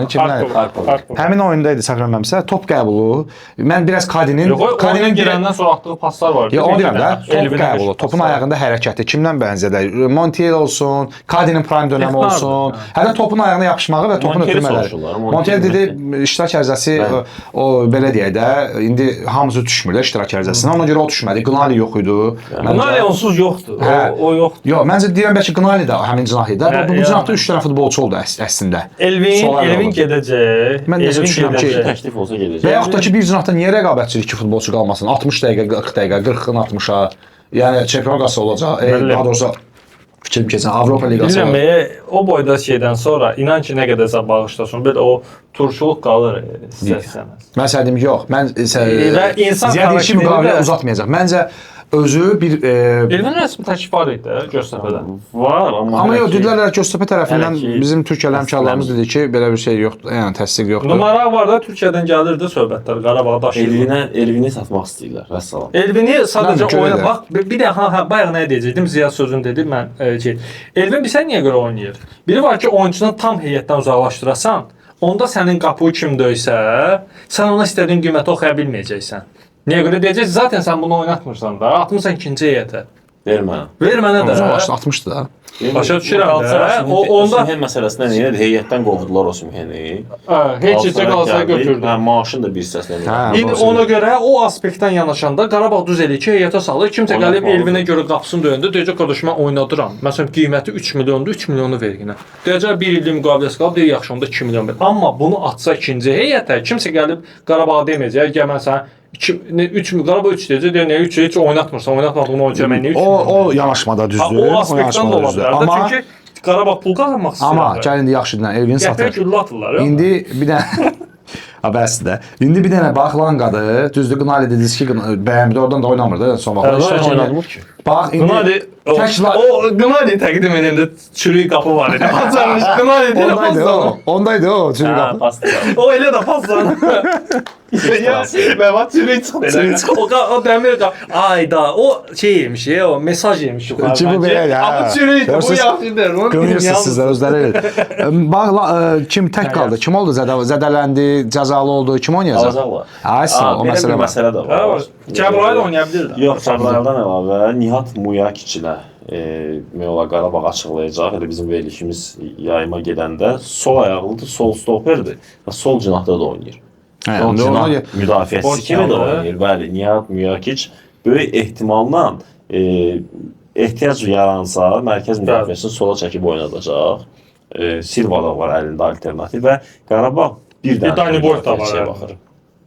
həmin oyundaydı səhv eləmirəmsə, top qəbulu. Mən biraz Kadinin girəndən sonra atdığı paslar var. Ya o deyirəm də, top qəbulu, topun ayağında hərəkəti kimdən bənzədir? Montiel olsun, Kadinin prime dönəmi olsun. Hətta topun ayağına yapışmağı və topun ötürmələri. Montiel dedi, iştirak ərizəsi o belə deyək də, indi hamısı düşmür də iştirak ərizəsinə. Ona görə o düşmədi. Gnali yox idi. Gnali onsuz yoxdur. O yoxdur. Yox, məncə deyirəm bəlkə Gnali də həmin cinah idi. Bu cinahda 3 dənə futbolçu oldu əslində. Elvin gedəcək. Mən necə düşünürəm ki, təklif olsa gedəcək. Və yaxud da ki, bir cinahda niyə rəqabətçilik 2 futbolçu qalmasın? 60 dəqiqə, 40 dəqiqə, 40-ın 60-a. Yəni çempion qası olacaq. Daha doğrusu fikrim keçən Avropa Liqası. O boyda şeydən sonra inan ki, nə qədərsə bağışlasın, belə o turşuluq qalır istəsəniz. Mən sənə deyim, yox. Mən Ziyad işi müqavilə uzatmayacaq. Məncə özü bir Elvin rəsmi təklif var idi Göztepe'dən. Var, amma yox, dedilər Göztepe tərəfindən bizim Türkiyəli həmkarlarımız dedi ki, belə bir şey yoxdur, yəni təsdiq yoxdur. Numara var da Türkiyədən gəlirdi söhbətlər, Qarabağ daşıyırdı. Elvini satmaq istəyirlər, vəssalam. Elvini sadəcə oyuna bax, bir də bayaq nə deyəcəkdim, Ziyad sözünü dedi, mən Elvin bilsən niyə görə oynayır? Biri var ki, oyuncunu tam heyətdən uzaqlaşdırasan, onda sənin qapını kim döysə, sən ona istədiyin qiyməti oxuya bilməyəcəksən. Niyə görə deyəcək? Zaten sən bunu oynatmırsan da, atmırsan ikinci heyətə. Ver mənə. Ver mənə də. Uzaqlaşdı, atmışdı da. Başa düşürəm də. Onda Sümhen məsələsində nə idi? Heyətdən qovdular o Sümheni. Heç heç qalsa götürdü. Maaşın da bir hissəsini. İndi ona görə o aspektdən yanaşanda Qarabağ düz eləyir ki, heyətə salır. Kimsə gəlib Elvinə görə qapısını döyəndə deyəcək, qardaş mən oynadıram. Məsələn, qiyməti 3 milyondur, 3 milyonu ver yenə. Deyəcək 1 illik müqaviləsi qalıb, deyir yaxşı onda 2 milyon ver. Amma bunu atsa ikinci heyətə, kimsə gəlib Qarabağa deməyəcək, gəl mən sənə 3 Qarabağ 3 deyəcək, deyir nə 3 heç oynatmırsan, oynatmadığını oynayacaq mən 3. O yanaşmada düzdür. O aspektdən də ola bilər. Çünki Qarabağ pul qazanmaq istəyir. Amma gəl indi yaxşı dinlə, Elvin satır. Qəpək güllə atırlar. İndi bir dənə Əbəsdə. İndi bir dənə bax Lanqadır. Düzdür, Gnali dediniz ki, bəyəmdi, oradan da oynamırdı son vaxtda. Oynamır ki. Bax indi o Gnali təqdim edəndə çürük qapı var idi. Açarmış Gnali deyə paslanır. Ondaydı o çürük qapı. O elə də paslanır. Məvat çürük çıxdı. O dəmir qapı. Ayda o şey yemiş, o mesaj yemiş yuxarıdan. Ki bu belə ya. Amma çürük bu yaxşıdır. Görürsünüz sizlər özləri. Bax kim tək qaldı? Kim oldu zədələndi, cəzalı oldu? Kim oynayacaq? Azaqlar. O məsələ də var. Cəbrayıl oynaya bilər. Yox, Cəbrayıldan əlavə Nihat Muyakic ilə Qarabağ açıqlayacaq. Elə bizim verilişimiz yayıma gedəndə sol ayaqlıdır, sol stoperdir və sol cinahda da oynayır. Sol cinah müdafiəçisi kimi də oynayır. Bəli, Nihat Muyakic böyük ehtimalla ehtiyac yaransa mərkəz müdafiəsini sola çəkib oynadacaq. Silva da var əlində alternativ və Qarabağ bir dənə müdafiəçiyə baxır.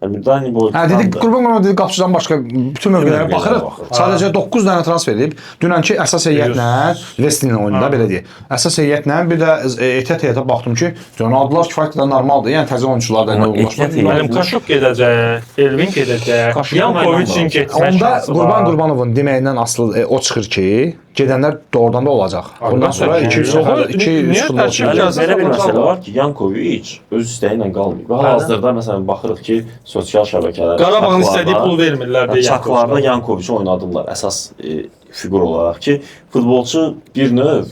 Dedik, Qurban dedik, qapıcıdan başqa bütün mövqelərə baxırıq. Sadəcə 9 dənə transfer edib. Dünənki əsas heyətlə, Westin oyununda belə deyək. Əsas heyətlə bir də ehtiyat heyətə baxdım ki, Ronaldolar kifayət qədər normaldır. Yəni təzə oyunçular da ulaşmaq. Mənim Kaşuk gedəcək, Elvin gedəcək, Yankoviçin getmək onda Qurban Qurbanovun deməyindən asılı o çıxır ki, gedənlər doğrudan da olacaq. Bundan sonra 2 futbolçu. Belə bir məsələ var ki, Yankoviç öz istəyi ilə qalmır. Və hal-hazırda məsələn baxırıq ki, sosial şəbəkələrdə Qarabağın istədiyi pul vermirlər deyə çatlarda Yankoviçi oynadılar əsas fiqur olaraq ki, futbolçu bir növ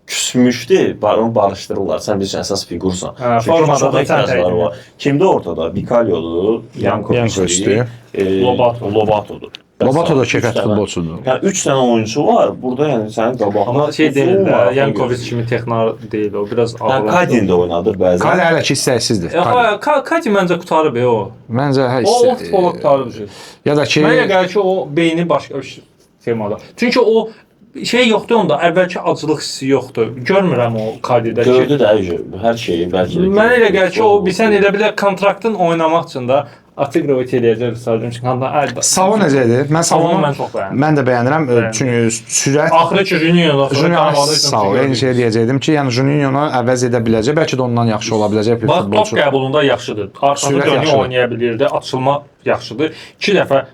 küsmüşdü, onu barışdırırlar. Sən bilirsən əsas figursan. Formada da ehtiyacları var. Kimdə ortada? Vikaliodur, Yankoviçdir, Lobatodur. Lobato da üç keyfiyyətli dənə- futbolçudur. Yəni 3 dənə oyunçu var. Burada yəni sənin qabağında Amma şey deyil uzun də, maraqlı Yankovic gözləyir. kimi texnar deyil o, biraz Hə, ağır. Kadin də oynadır bəzən. Kale hələ ki istəksizdir. Kati məncə qutarıb o. Məncə hə O futbola qutarıb. ya da ki Mənə elə gəlir ki, o beyni başqa bir temada. Çünki o şey yoxdur onda, əvvəlki acılıq hissi yoxdur. Görmürəm o Kadidə ki. Gördü də hər şeyi bəlkə də. Mənə elə gəlir ki, o bilsən elə bilə kontraktın oynamaq üçün də Atigrovic eləyəcək sadəcə. Çünki Savo necə idi? Mən Savonu mən çox bəyəndim. mən də bəyənirəm. Çünki sürət Axırı ki, Juninho sağ ol. Eyni şey deyəcəkdim ki, yəni Juninho-nu əvəz edə biləcək, bəlkə də ondan yaxşı ola biləcək bir Bax, top futbolçu. qəbulunda yaxşıdır. Arxada Sürət dönüb yaxşıdır. oynaya bilirdi, açılma yaxşıdır. 2 dəfə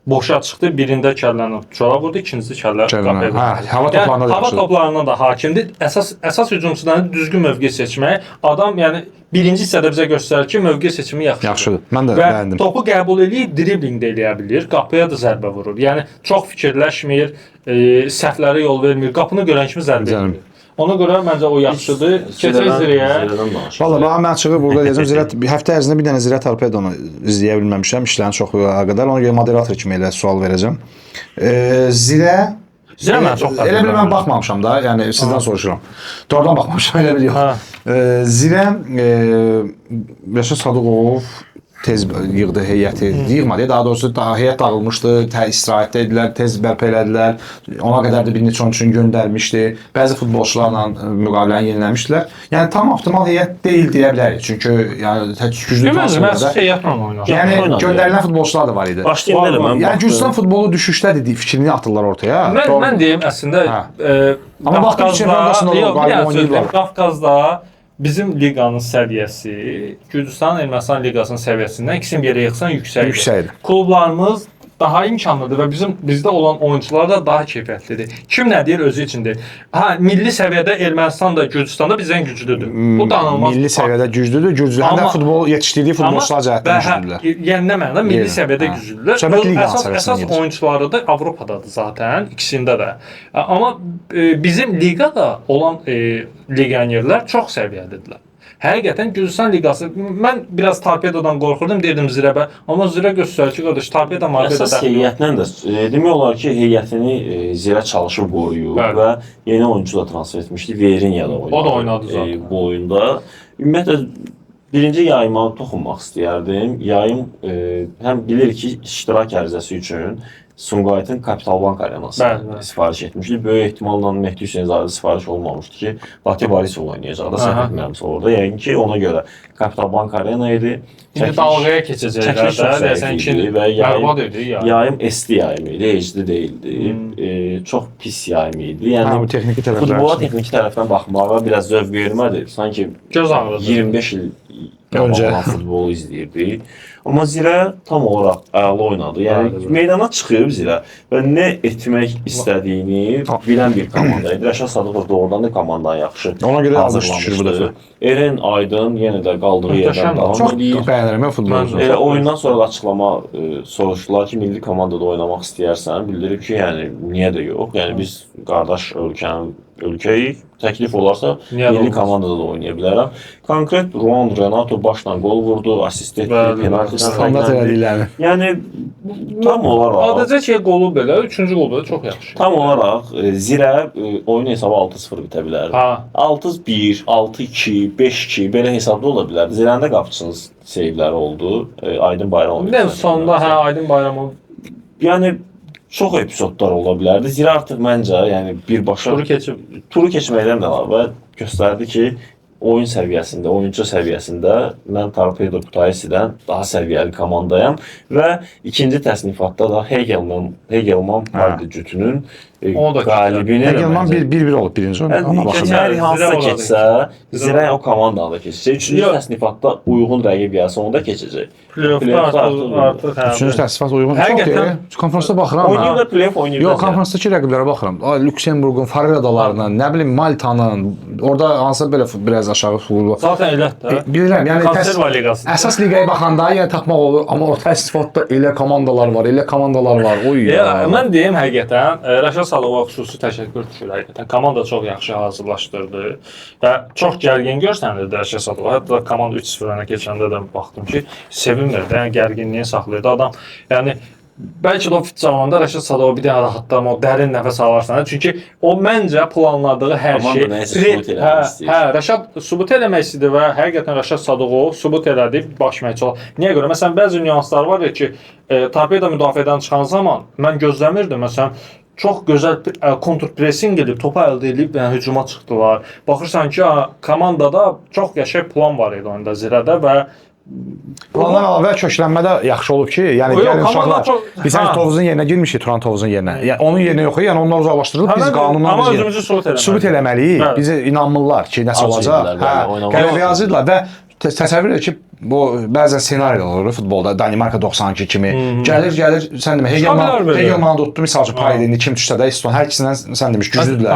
boşa çıxdı, birində kəlləni çora vurdu, ikincisi kəllə qapıya. Hə, hava toplarında da hava yaxşıdır. toplarına da hakimdir. Əsas hücumçuların düzgün mövqe seçmək. Adam yəni birinci hissədə bizə göstərir ki, mövqe seçimi yaxşıdır. Yaxşıdır. Mən də Və bəyəndim. topu qəbul edib dribling də eləyə bilir, qapıya da zərbə vurur. Yəni çox fikirləşmir, səhvlərə yol vermir, qapını görən kimi zərbə Canım. edir. Ona görə məncə o yaxşıdır. Keçək Zirəyə. Valla mən açığı burada deyəcəm, Zirət həftə ərzində bir dənə Zirət Torpedonu izləyə bilməmişəm, işlərin çoxu qədər. Ona görə moderator kimi elə sual verəcəm. Zirə Zirə mən çox elə bil mən baxmamışam da, yəni sizdən soruşuram. Doğrudan baxmamışam, elə bil yox. Zirə Rəşad Sadıqov tez yığdı heyəti, yığmadı. Daha doğrusu heyət dağılmışdı, istirahətdə idilər, tez bərpa elədilər. Ona qədər də bir neçə oyunçu göndərmişdi. Bəzi futbolçularla müqaviləni yeniləmişdilər. Yəni tam optimal heyət deyil deyə bilərik. Çünki yəni tək güclü Mən heyətlə oynayır. Yəni göndərilən futbolçular da var idi. Başlayım belə mən. Yəni Gürcüstan futbolu düşüşdədir fikrini atırlar ortaya. Mən deyim əslində Amma baxdım çempionatında qalib oynayırlar. Qafqazda bizim liqanın səviyyəsi Gürcüstan Ermənistan liqasının səviyyəsindən ikisini yerə yığsan yüksəkdir. Yüksəkdir. Klublarımız daha imkanlıdır və bizdə olan oyunçular da daha keyfiyyətlidir. Kim nə deyir özü üçündür. Hə, milli səviyyədə Ermənistan da Gürcüstan da bizdən güclüdür. Bu danılmaz. Milli səviyyədə güclüdür. Gürcü həm də futbol yetişdirdiyi futbolçular cəhətdən güclüdürlər. Yəni nə mənada milli səviyyədə güclüdürlər. Söhbət liqanın səviyyəsindən Əsas gedir. oyunçuları da Avropadadır zaten, ikisində də. Amma bizim liqada olan legionerlər çox səviyyəlidirlər. Həqiqətən Gürcüstan liqası, mən biraz Torpedodan qorxurdum, dedim Zirəbə, amma Zirə göstərir ki, qardaş, Torpedo markada Əsas heyətlə də demək olar ki, heyətini Zirə çalışıb qoruyub və yeni oyuncu da transfer etmişdi. Verinya da oynadı. O da oynadı zaten. Bu oyunda. Ümumiyyətlə birinci yayıma toxunmaq istəyərdim. Yayım həm bilir ki, iştirak ərizəsi üçün Sumqayıtın Kapital Bank arenası sifariş etmişdi. Böyük ehtimalla Mehdi Hüseynzadə sifariş olmamışdı ki, Fatih Barisov oynayacaq da səhv etmirəmsə orada. Yəni ki, ona görə Kapital Bank arena idi. İndi dalğaya keçəcəklər də, deyəsən ki, bərbad idi yayım. Yayım SD yayım idi, HD deyildi. Çox pis yayım idi. Yəni bu texniki tərəflər. Futbola texniki tərəfdən baxmağa biraz zövq vermədi. Sanki Göz ağrıdı. 25 il öncə futbolu izləyirdik. Amma Zirə tam olaraq əla oynadı. Yəni meydana çıxıb Zirə və nə etmək istədiyini bilən bir komanda idi. Rəşad Sadıqov doğrudan da komandanı yaxşı Ona görə almış düşür bu dəfə. Eren Aydın yenə də qaldığı yerdən davam Çox edir. bəyənirəm futbolçunu. Elə oyundan sonra da açıqlama soruşdular ki, milli komandada oynamaq istəyərsən, bildirib ki, yəni niyə də yox. Yəni biz qardaş ölkəyik. Təklif olarsa milli komandada da oynaya bilərəm. Konkret Ruan Renato başla qol vurdu, asist etdi, penalti standart elədiklərini. Yəni tam olaraq Adəcə ki, qolu belə, 3-cü qol belə çox yaxşı. tam olaraq Zirə oyun hesabı 6-0 bitə bilərdi. Ha. 6-1, 6-2, 5-2 belə hesabda ola bilərdi. Zirənin də qapıçının seyvləri oldu. Aydın Bayramov. Bir də sonda Aydın Bayramov Yəni çox epizodlar ola bilərdi. Zirə artıq məncə, yəni birbaşa turu keçməkdən də əlavə göstərdi ki, oyun səviyyəsində, oyuncu səviyyəsində mən Torpedo Kutaisi'dən daha səviyyəli komandayam və ikinci təsnifatda da Hegelman Mardi Cütünün qalibini Hegelman 1-1 olub birinci oyunda. Ona baxın. Hər hansısa keçsə, Zirə o komandanı da keçəcək. Üçüncü təsnifatda uyğun rəqib gəlsə, onda keçəcək. Playoffda artıq Üçüncü təsnifat uyğun çox deyil. Konfransda baxıram. Oynayır da playoff oynayır. Yox, konfransdakı rəqiblərə baxıram. Lüksemburqun, Faroe adalarının, nə bilim Maltanın, orada hansısa belə biraz aşağı futbol. Zaten elətdə. Bilirəm, yəni Konserva liqası. Əsas liqaya baxanda yenə tapmaq olur, amma o təsnifatda elə komandalar var, Oy ya. Mən deyim həqiqətən, Rəşad Sadıqova xüsusi təşəkkür düşür həqiqətən. Komanda çox yaxşı hazırlaşdırdı və çox gərgin görsənirdi Rəşad Sadıqova. Hətta komanda 3-0 öne keçəndə də baxdım ki, sevinmirdi. Yəni gərginliyi saxlayırdı adam. Yəni bəlkə də o fit zamanda Rəşad Sadova bir dənə rahatlama, o dərin nəfəs alarsan. Çünki o məncə planladığı hər Komanda şey nəyisə sübut eləmək istəyir. Hə, Rəşad sübut eləmək istəyir və həqiqətən Rəşad Sadova sübut elədi baş məşqçi. Niyə görə? Məsələn, bəzi nüanslar var ya ki, torpeda müdafiədən çıxan zaman mən gözləmirdim. Məsələn, çox gözəl kontur pressing edib, topu əldə edib, yəni hücuma çıxdılar. Baxırsan ki, komandada çox qəşəng plan var idi oyunda Zirədə və Plandan əlavə köklənmədə yaxşı olub ki, yəni gəlin uşaqlar, biz Tovuzun yerinə girmişik, Turan Tovuzun yerinə. Yəni onun yerinə yox, yəni onlar uzaqlaşdırılıb, biz qanundan amma özümüzü sübut eləməliyik. Bizə inanmırlar ki, nəsə olacaq. Qələbə yazırlar və təsəvvür et ki, bu bəzən ssenariyalar olur futbolda, Danimarka 92 kimi. Gəlir, sən demə, Hegelmanı tutdu, misal üçün Paydini kim düşsə də, İston hər ikisindən sən demiş güclüdülər.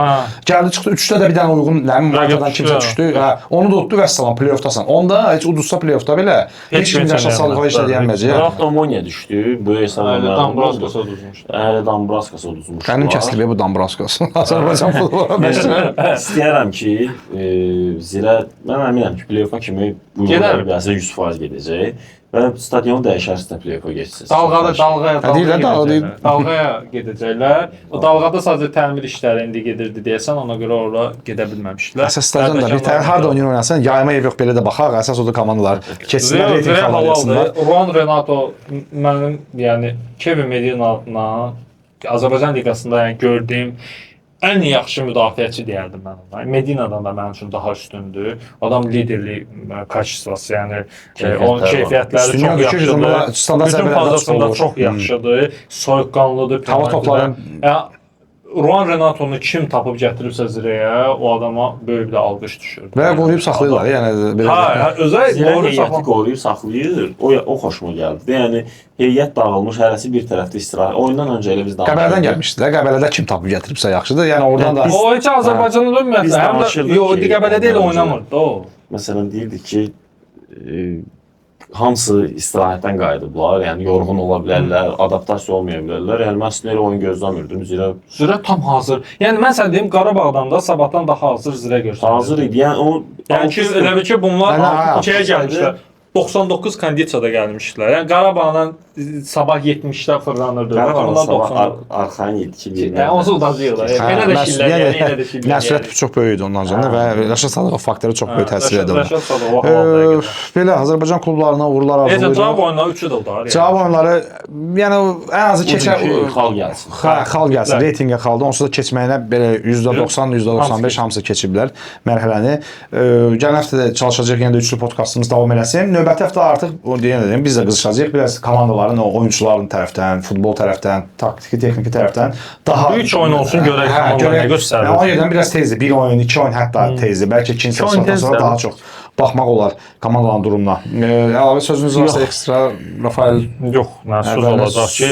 Gəldi çıxdı, üçdə də bir dənə uyğun, Markadan kimsə düşdü, onu da tutdu və salam play-offdasan. Onda heç uduzsa play-offda belə heç kim Rəşad Sadova heç nə deyənməyəcək. Raft Omoniya düşdü, böyük hesabla. Dambraskası uduzmuşdu. Dambraskası uduzmuşdu. Qənim kəsilib bu Dambraskası. Azərbaycan futbolu məşqçisi. İstəyərəm ki, Zirə, mən əminəm ki, play-offa kimi bu il gəlsə 100% gedəcək və stadionu dəyişərsə play-offa geçsin. Dalğaya gedəcəklər. O dalğada sadəcə təmir işləri indi gedirdi deyəsən, ona görə ora gedə bilməmişdilər. Əsas stadionda bir tane harda oynasan, yayma ev yox belə də baxaq, əsas odur komandalar keçsinlər, reyting falan yapsınlar. Juan Renato mənim, yəni Kevin Medina Azərbaycan liqasında yəni gördüyüm ən yaxşı müdafiəçi deyərdim mən ona. Medinadan da mənim üçün daha üstündür. Adam liderlik kaçısı, yəni onun keyfiyyətləri çox yaxşıdır. Bütün fazasında çox yaxşıdır. Soyuqqanlıdır. Hava topları. Juan Renato'nu kim tapıb gətiribsə Zirəyə, o adama böyük bir alqış düşür. Və qoruyub saxlayırlar, yəni belə. Heyəti qoruyub saxlayır. O xoşuma gəldi. Yəni heyət dağılmış, hərəsi bir tərəfdə istirahət. Oyundan öncə elə biz dağılmışıq. Qəbələdən gəlmişdilər. Qəbələdə kim tapıb gətiribsə yaxşıdır. Yəni oradan da o heç Azərbaycanda dönməyəcək. Həm də Qəbələdə elə oynamırdı o. Məsələn deyirdi ki, hamısı istirahətdən qayıdıblar, yəni yorğun ola bilərlər, adaptasiya olmaya bilərlər. Yəni mən sizin elə oyun gözləmirdim. Zirə tam hazır. Yəni mən sən deyim Qarabağdan da Sabahdan daha hazır Zirə görsənir. Hazır idi. Yəni o ki elə bir ki bunlar ikiyə gəlmişlər. 99 kondisiyada gəlmişdilər. Yəni Qarabağla Sabah 70-də fırlanırdı. Qarabağla Sabah arxayın idi ki, yəni onsuz udacaqlar. Yenə də şillər, yenə də şillər. Məsuliyyət çox böyük idi ondan sonra və Rəşad Sadova faktoru çox böyük təsir edir. Rəşad Sadova belə Azərbaycan klublarına uğurlar arzulayıram. Cavab oyunları 3 də var. Cavab oyunları yəni ən azı keçər xal gəlsin. Xal gəlsin, reytinqə xaldı. Onsuz da keçməyinə belə %90, %95 hamısı keçiblər mərhələni. Gələn həftə də çalışacağıq yenə də üçlü podkastımız davam eləsin. Növbəti həftə artıq o deyən biz də qızışacağıq. Biraz komandaların, o oyunçuların tərəfdən, futbol tərəfdən, taktiki, texniki tərəfdən daha 3 oyun olsun görək komandaya göstərir. O yerdən biraz tezdir. Bir oyun, 2 oyun hətta tezdir. Bəlkə ikinci sezondan sonra daha çox baxmaq olar komandaların durumuna. Əlavə sözünüz varsa ekstra Rafael yox, mən söz olacaq ki,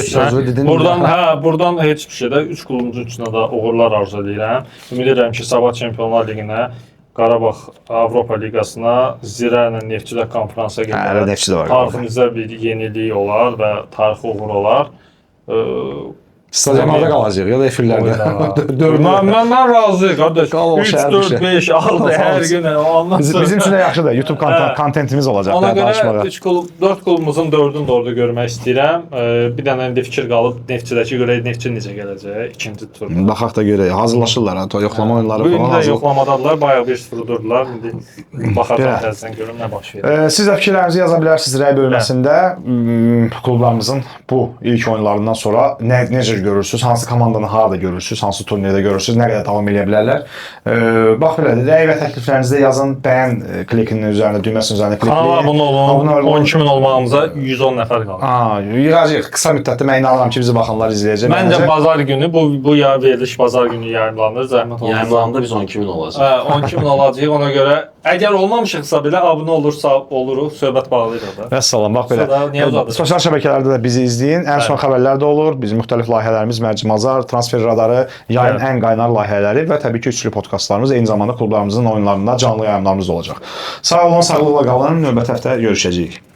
buradan heç bir şeydə 3 klubumuzun üçünə də uğurlar arzu edirəm. Ümid edirəm ki, Sabah Çempionlar Liqinə, Qarabağ Avropa Liqasına, Zirə ilə Neftçilər konfransa gedər. Tariximizdə bir yenilik olar və tarixi uğur olar. Stadionlarda qalacaq ya da efirlərdə. Mən razıyıq qardaş. 3, 4, 5, 6 hər gün. Bizim üçün də yaxşıdır. YouTube kontentimiz olacaq. Ona görə 4 klubumuzun 4-ünü də orada görmək istəyirəm. Bir dənə indi fikir qalıb Neftçidəki görə Neftçi necə gələcək ikinci tur. Baxaq da görək. Hazırlaşırlar, yoxlama oyunları falan hazır. Bu indi yoxlamadadılar, bayaq 1-0 durdular. İndi baxacağıq təzədən görüm nə baş verir. Siz də fikirlərinizi yaza bilərsiniz rəy bölməsində. Klublarımızın bu ilk oyunlarından sonra necə görürsünüz, hansı komandanı harada görürsünüz, hansı turnirdə görürsünüz, nə qədər davam edə bilərlər. Bax belədir, rəy və təkliflərinizi də yazın, bəyən klikinin üzərində, düyməsinin üzərində klikləyin. Kanala abunə olun, 12 min olmağımıza 110 nəfər qalır. Yığacaq, qısa müddətdə mən inanıram ki, bizi baxanlar izləyəcək. Məncə bazar günü, bu veriliş bazar günü yayımlanır, zəhmət olmaz. Yayımlanında biz 12 min olacaq. 12 min olacaq, ona görə əgər olmamışıqsa belə abunə olursa oluruq, söhbət bağlayırıq da. Vəssalam, bax belə. Sosial şəbəkələrdə də bizi izləyin, ən son xəbərlər də olur, bizim müxtəlif layihələrimiz, Mərcimazar, Transfer Radarı, yayın ən qaynar layihələri və təbii ki, üçlü podkastlarımız, eyni zamanda klublarımızın oyunlarında canlı yayımlarımız olacaq. Sağ olun, sağlıqla qalın, növbəti həftə görüşəcəyik.